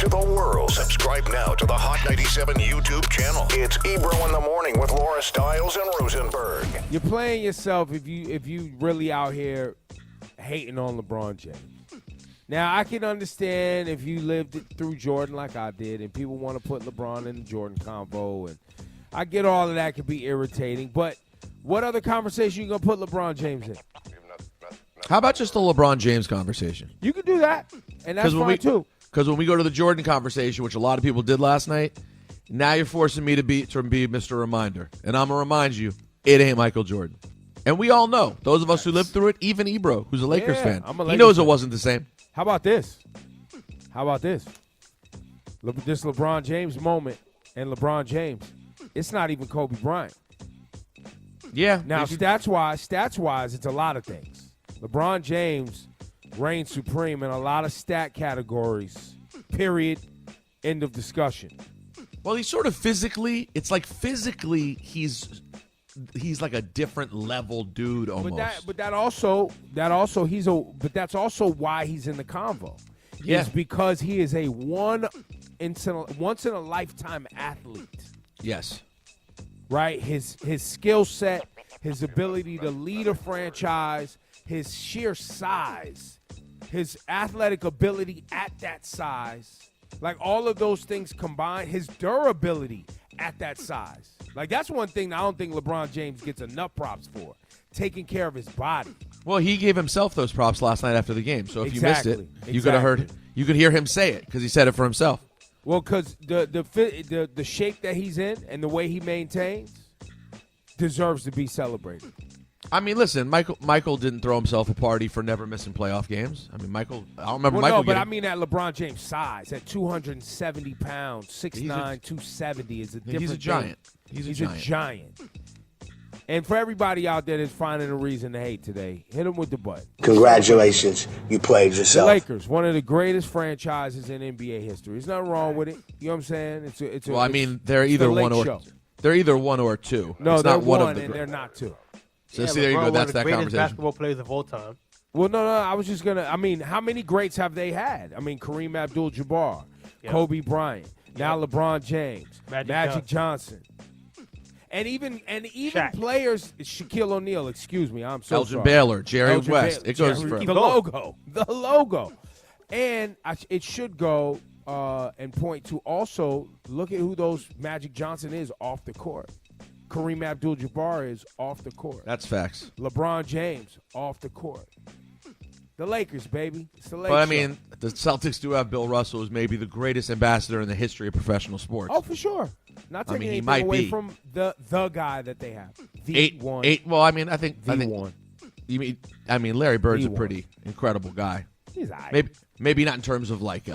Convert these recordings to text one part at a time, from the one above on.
to the world. Subscribe now to the Hot 97 YouTube channel. It's Ebro in the Morning with Laura Stiles and Rosenberg. You're playing yourself if you really out here hating on LeBron James. Now, I can understand if you lived it through Jordan like I did and people want to put LeBron in the Jordan convo, and I get all of that could be irritating, but what other conversation you going to put LeBron James in? How about just the LeBron James conversation? You can do that, and that's fine too. Because when we go to the Jordan conversation, which a lot of people did last night, now you're forcing me to be Mr. Reminder. And I'm going to remind you, it ain't Michael Jordan. And we all know, those of us who lived through it, even Ebro, who's a Lakers fan, he knows it wasn't the same. How about this? This LeBron James moment and LeBron James, it's not even Kobe Bryant. Yeah. Now, stats-wise, it's a lot of things. LeBron James reigns supreme in a lot of stat categories, period, end of discussion. Well, he's sort of physically, he's like a different level dude almost. But that's also why he's in the convo. Yeah. It's because he is a once in a lifetime athlete. Yes. Right? His skill set, his ability to lead a franchise, his sheer size, his athletic ability at that size, like all of those things combined, his durability at that size. Like that's one thing I don't think LeBron James gets enough props for, taking care of his body. Well, he gave himself those props last night after the game. So if you missed it, you could have heard. You could hear him say it because he said it for himself. Well, because the shape that he's in and the way he maintains deserves to be celebrated. I mean, listen, Michael didn't throw himself a party for never missing playoff games. I mean, I don't remember Michael. No, but I mean at LeBron James' size, at 270 pounds, 6'9", 270 is a different He's a giant. Thing. He's a giant. And for everybody out there that's finding a reason to hate today, hit him with the button. Congratulations, you played yourself. The Lakers, one of the greatest franchises in NBA history. There's nothing wrong with it. You know what I'm saying? I mean, they're either one or two. No, it's they're not one of and they're not two. So see, there you go. That's that conversation. Basketball players of all time. Well, no. I was just gonna. I mean, how many greats have they had? I mean, Kareem Abdul-Jabbar, Kobe Bryant, now LeBron James, Magic Johnson, and even Shaq. Players. Shaquille O'Neal. Excuse me. I'm so Elgin sorry. Baylor, Jerry West. It goes for the logo, and it should go and point to also look at who those Magic Johnson is off the court. Kareem Abdul-Jabbar is off the court. That's facts. LeBron James off the court. The Lakers, baby. It's the Lakers. But I mean, the Celtics do have Bill Russell, who's maybe the greatest ambassador in the history of professional sports. Oh, for sure. Not taking anything away from the guy that they have. One. Well, I mean, I think one. Larry Bird's a pretty incredible guy. He's all right. Maybe not in terms of like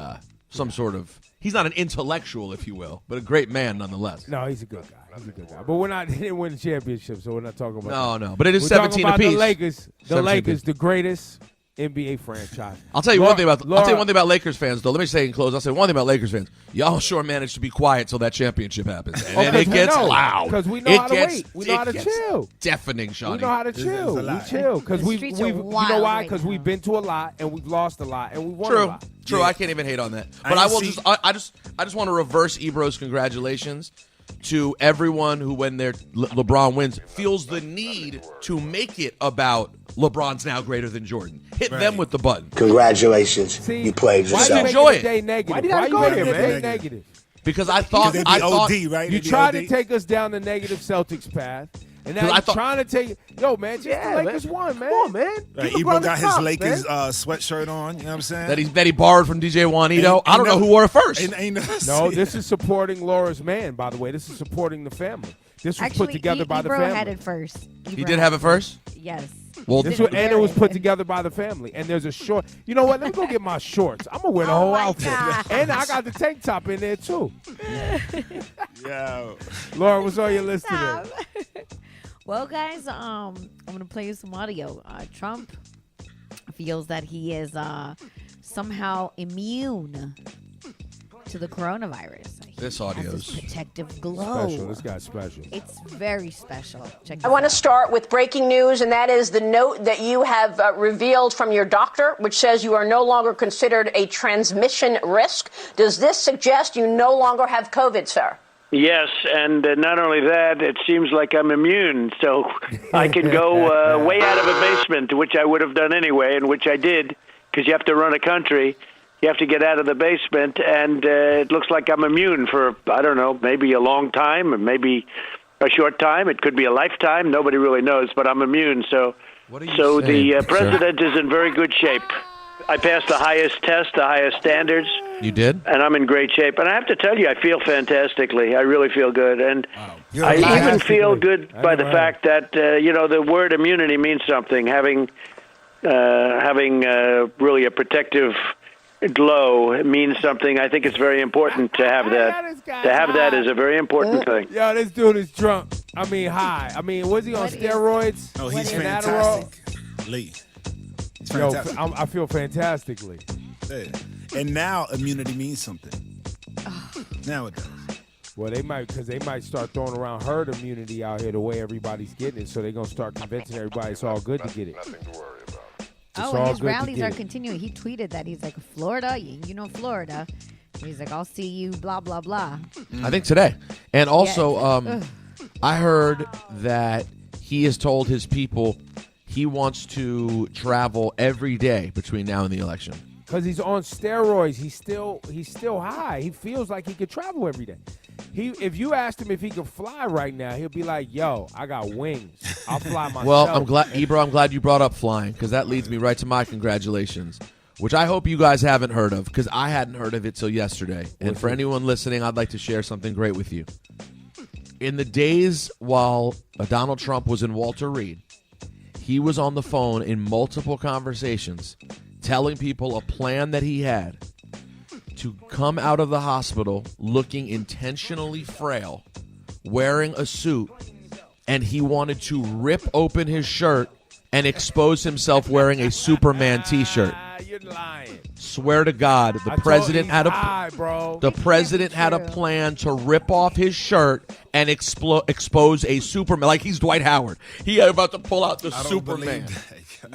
some sort of. He's not an intellectual, if you will, but a great man nonetheless. No, he's a good guy. But he didn't win the championship, so we're not talking about that. No. But it is we're 17 about apiece. The Lakers, the greatest NBA franchise. I'll tell you one thing about Lakers fans, though. Let me say in close. I'll say one thing about Lakers fans. Y'all sure managed to be quiet till that championship happens, and it gets loud. Because we know how to wait. We know how to chill. Deafening, Shawnee. We know how to chill. We chill because you know why? Because we've been to a lot and we've lost a lot and we've won a lot. True. I can't even hate on that. But I just want to reverse Ebro's congratulations to everyone who, when their LeBron wins, feels the need to make it about LeBron's now greater than Jordan. Hit them with the button. Congratulations, you played yourself. Why enjoy it? Why did I go there, man? Negative. Because I thought right? You tried to take us down the negative Celtics path. And now you're trying to take it. Yo, man, just the Lakers won, man. Come on, man. Right, Ebro got his Lakers sweatshirt on, you know what I'm saying? That he borrowed from DJ Juanito. I don't know who wore it first. No, this is supporting Laura's man, by the way. This is supporting the family. This was put together by the family. Ebro had it first. He did have it first? Yes. Well, and it was put together by the family. And there's a short. You know what? Let me go get my shorts. I'm going to wear the whole outfit. Gosh. And I got the tank top in there, too. Yeah. Laura, what's on your list today? Well, guys, I'm going to play you some audio. Trump feels that he is somehow immune to the coronavirus. This has audio's this protective glow. Special. This guy's special. It's very special. Check this I want to out. start with breaking news, and that is the note that you have revealed from your doctor, which says you are no longer considered a transmission risk. Does this suggest you no longer have COVID, sir? Yes, and not only that, it seems like I'm immune, so I can go way out of a basement, which I would have done anyway, and which I did, because you have to run a country. You have to get out of the basement, and it looks like I'm immune for, I don't know, maybe a long time, or maybe a short time. It could be a lifetime. Nobody really knows, but I'm immune. So the president is in very good shape. I passed the highest test, the highest standards. You did? And I'm in great shape. And I have to tell you, I feel fantastically. I really feel good. And I even feel good by the fact that, the word immunity means something. Having really a protective glow means something. I think it's very important to have that. To have that is a very important thing. Yo, this dude is drunk. I mean, high. I mean, was he on steroids? No, he's And fantastic. Lee. He's Yo, fantastic. I feel fantastically. Yeah. And now immunity means something. Now it does. Well, they might start throwing around herd immunity out here the way everybody's getting it. So they're gonna start convincing everybody it's all good to get it. Oh, and his rallies are continuing. He tweeted that he's like, Florida, you know Florida. He's like, I'll see you, blah, blah, blah. I think today. And also, I heard that he has told his people he wants to travel every day between now and the election. Because he's on steroids. He's still high. He feels like he could travel every day. If you asked him if he could fly right now, he'll be like, yo, I got wings. I'll fly myself. Well, I'm glad you brought up flying, because that leads me right to my congratulations, which I hope you guys haven't heard of, because I hadn't heard of it till yesterday. And for anyone listening, I'd like to share something great with you. In the days while Donald Trump was in Walter Reed, he was on the phone in multiple conversations telling people a plan that he had to come out of the hospital looking intentionally frail, wearing a suit, and he wanted to rip open his shirt and expose himself wearing a Superman T-shirt. You're lying. Swear to God, the president had a plan to rip off his shirt and expose a Superman, like he's Dwight Howard. He about to pull out the Superman.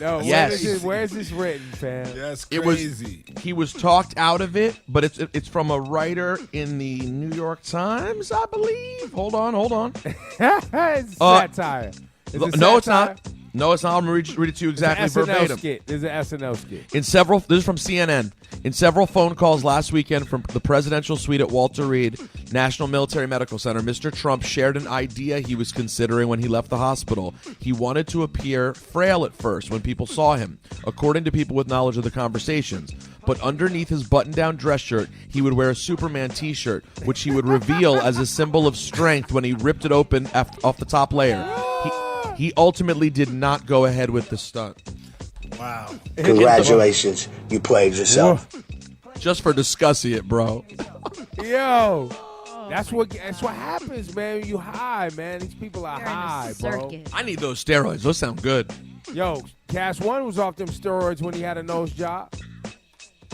No, yes. Where's this written, fam? That's crazy. He was talked out of it, but it's from a writer in the New York Times, I believe. Hold on. It's satire. No, it's not. No, it's not. I'm going to read it to you exactly verbatim. There's an SNL skit. This is from CNN. In several phone calls last weekend from the presidential suite at Walter Reed National Military Medical Center, Mr. Trump shared an idea he was considering when he left the hospital. He wanted to appear frail at first when people saw him, according to people with knowledge of the conversations. But underneath his button-down dress shirt, he would wear a Superman T-shirt, which he would reveal as a symbol of strength when he ripped it open off the top layer. He ultimately did not go ahead with the stunt. Wow. Congratulations. You played yourself. Just for discussing it, bro. Yo, that's what happens, man. You high, man. These people are high, bro. I need those steroids. Those sound good. Yo, Cash One was off them steroids when he had a nose job.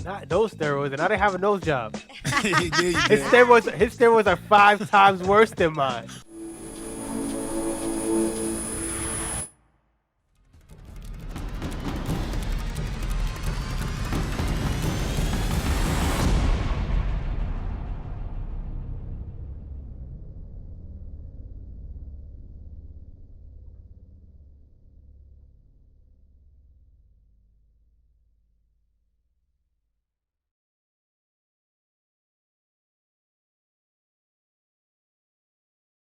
Not those steroids, and I didn't have a nose job. His His steroids are 5 times worse than mine.